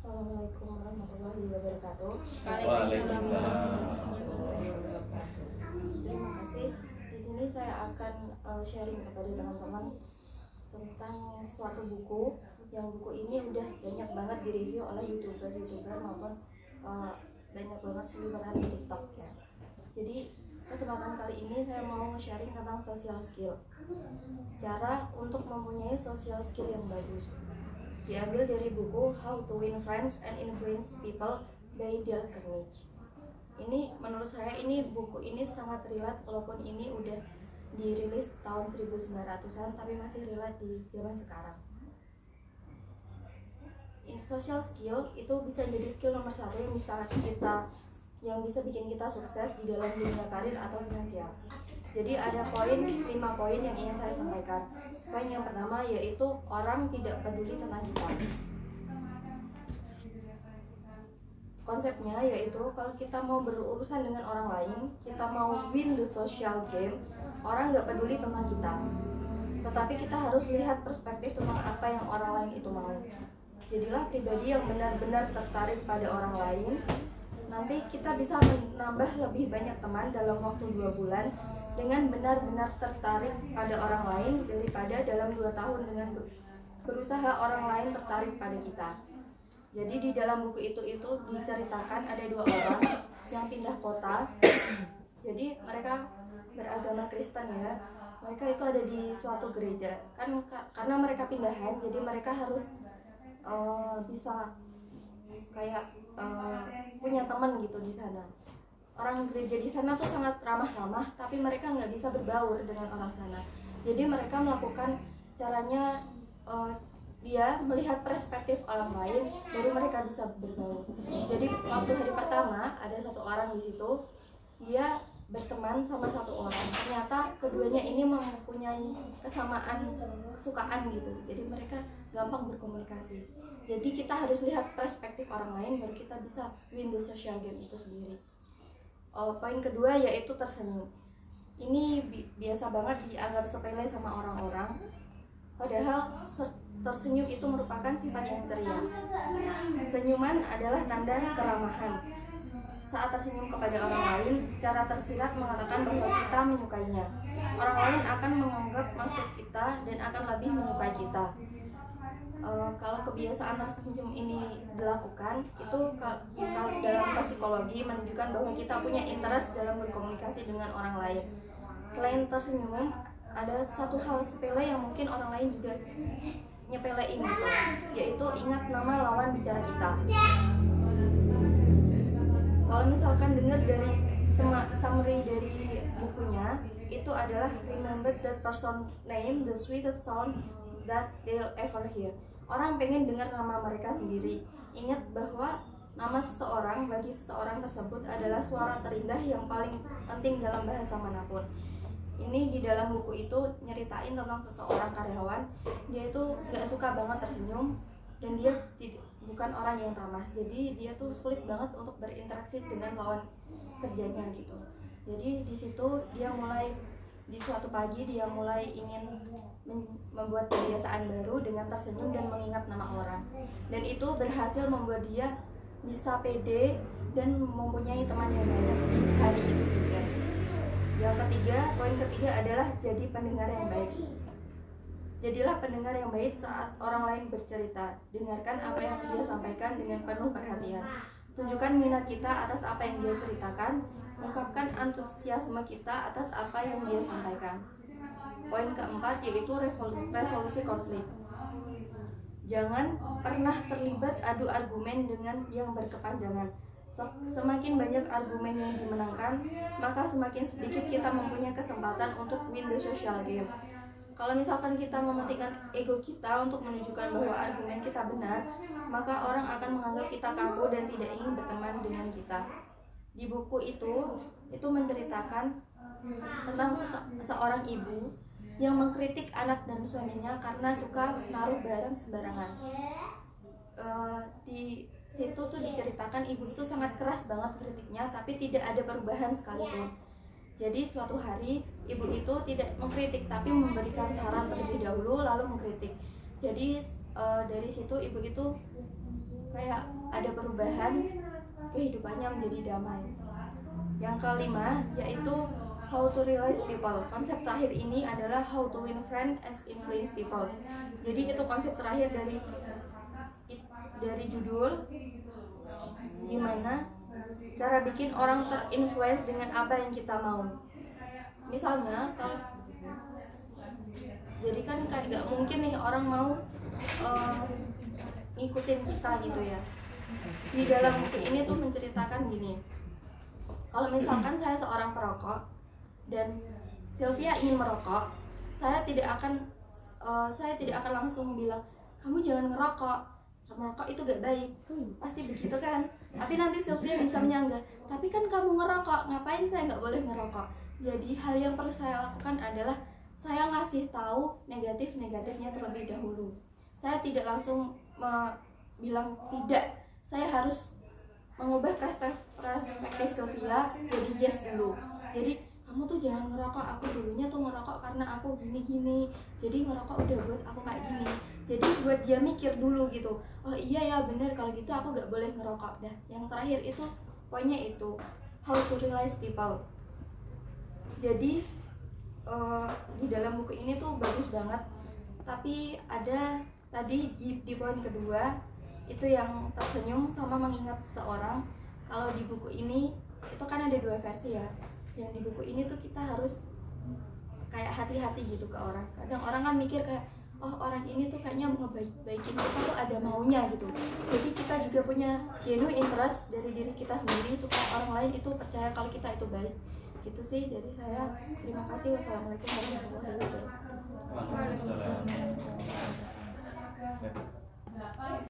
Assalamualaikum warahmatullahi wabarakatuh. Waalaikumsalam. Terima kasih. Di sini saya akan sharing kepada teman-teman tentang suatu buku. Yang buku ini udah banyak banget direview oleh youtuber maupun banyak banget seliweran di TikTok ya. Jadi kesempatan kali ini saya mau sharing tentang social skill. Cara untuk mempunyai social skill yang bagus. Diambil dari buku How to Win Friends and Influence People by Dale Carnegie. Ini menurut saya buku ini sangat relate, walaupun ini udah dirilis tahun 1900-an tapi masih relate di zaman sekarang. Ini social skill itu bisa jadi skill nomor 1 yang bisa bikin kita sukses di dalam dunia karir atau finansial. Jadi ada 5 poin yang ingin saya sampaikan. Poin yang pertama yaitu orang tidak peduli tentang kita. Konsepnya yaitu kalau kita mau berurusan dengan orang lain, kita mau win the social game, orang nggak peduli tentang kita. Tetapi kita harus lihat perspektif tentang apa yang orang lain itu mau. Jadilah pribadi yang benar-benar tertarik pada orang lain. Nanti kita bisa menambah lebih banyak teman dalam waktu 2 bulan dengan benar-benar tertarik pada orang lain daripada dalam 2 tahun dengan berusaha orang lain tertarik pada kita. Jadi di dalam buku itu diceritakan ada 2 orang yang pindah kota. Jadi mereka beragama Kristen ya. Mereka itu ada di suatu gereja. Karena mereka pindahan, jadi mereka harus bisa kayak punya teman gitu di sana. Orang gereja di sana tuh sangat ramah-ramah, tapi mereka nggak bisa berbaur dengan orang sana. Jadi mereka melakukan caranya dia melihat perspektif orang lain, baru mereka bisa berbaur. Jadi waktu hari pertama ada 1 orang di situ, dia berteman sama 1 orang. Ternyata keduanya ini mempunyai kesamaan kesukaan gitu. Jadi mereka gampang berkomunikasi. Jadi kita harus lihat perspektif orang lain, baru kita bisa win the social game itu sendiri. Poin kedua yaitu tersenyum. Ini biasa banget dianggap sepele sama orang-orang, padahal tersenyum itu merupakan sifat yang ceria. Senyuman adalah tanda keramahan. Saat tersenyum kepada orang lain, secara tersirat mengatakan bahwa kita menyukainya. Orang lain akan menganggap maksud kita dan akan lebih menyukai kita. Kalau kebiasaan tersenyum ini dilakukan, itu kalau dalam psikologi menunjukkan bahwa kita punya interest dalam berkomunikasi dengan orang lain. Selain tersenyum, ada satu hal sepele yang mungkin orang lain juga nyepelein gitu, yaitu ingat nama lawan bicara kita. Kalau misalkan dengar dari summary dari bukunya, itu adalah remember that person name the sweetest sound that they'll ever hear. Orang pengen dengar nama mereka sendiri. Ingat bahwa nama seseorang bagi seseorang tersebut adalah suara terindah yang paling penting dalam bahasa manapun. Ini di dalam buku itu nyeritain tentang seseorang karyawan. Dia itu gak suka banget tersenyum dan dia bukan orang yang ramah. Jadi dia tuh sulit banget untuk berinteraksi dengan lawan kerjanya gitu. Jadi di situ dia mulai di suatu pagi dia mulai ingin membuat kebiasaan baru dengan tersenyum dan mengingat nama orang. Dan itu berhasil membuat dia bisa pede dan mempunyai teman yang banyak di hari itu juga. Poin ketiga adalah jadi pendengar yang baik. Jadilah pendengar yang baik saat orang lain bercerita. Dengarkan apa yang dia sampaikan dengan penuh perhatian. Tunjukkan minat kita atas apa yang dia ceritakan. Ungkapkan antusiasme kita atas apa yang dia sampaikan. Poin keempat yaitu resolusi konflik. Jangan pernah terlibat adu argumen dengan yang berkepanjangan. Semakin banyak argumen yang dimenangkan, maka semakin sedikit kita mempunyai kesempatan untuk win the social game. Kalau misalkan kita mementingkan ego kita untuk menunjukkan bahwa argumen kita benar, maka orang akan menganggap kita kaku dan tidak ingin berteman dengan kita. Di buku itu menceritakan tentang seorang ibu yang mengkritik anak dan suaminya karena suka naruh barang sembarangan. Di situ tuh diceritakan ibu itu sangat keras banget kritiknya, tapi tidak ada perubahan sekalipun. Jadi suatu hari ibu itu tidak mengkritik tapi memberikan saran terlebih dahulu lalu mengkritik. Jadi dari situ ibu itu kayak ada perubahan, kehidupannya menjadi damai. Yang kelima yaitu how to realize people. Konsep terakhir ini adalah how to win friends and influence people. Jadi itu konsep terakhir dari judul, gimana cara bikin orang terinfluence dengan apa yang kita mau. Misalnya kalau jadi kan kayak gak mungkin nih orang mau ngikutin kita gitu ya. Di dalam buku ini tuh menceritakan gini, kalau misalkan saya seorang perokok dan Sylvia ingin merokok, saya tidak akan langsung bilang kamu jangan ngerokok, merokok itu gak baik, pasti begitu kan. Tapi nanti Sylvia bisa menyanggah, tapi kan kamu ngerokok, ngapain saya nggak boleh ngerokok. Jadi hal yang perlu saya lakukan adalah saya ngasih tahu negatifnya terlebih dahulu. Saya tidak langsung bilang tidak, saya harus mengubah perspektif Sylvia jadi yes dulu. Jadi kamu tuh jangan ngerokok, aku dulunya tuh ngerokok karena aku gini-gini, jadi ngerokok udah buat aku kayak gini. Jadi buat dia mikir dulu gitu, oh iya ya bener, kalau gitu aku gak boleh ngerokok. Dah, yang terakhir itu poinnya itu how to realize people. Jadi di dalam buku ini tuh bagus banget, tapi ada tadi di poin kedua itu yang tersenyum sama mengingat seseorang. Kalau di buku ini itu kan ada dua versi ya. Yang di buku ini tuh kita harus kayak hati-hati gitu ke orang. Kadang orang kan mikir kayak, oh orang ini tuh kayaknya ngebaikin kita tuh ada maunya gitu. Jadi kita juga punya genuine interest dari diri kita sendiri supaya orang lain itu percaya kalau kita itu baik. Gitu sih dari saya. Terima kasih. Wassalamualaikum warahmatullahi wabarakatuh. Waalaikumsalam.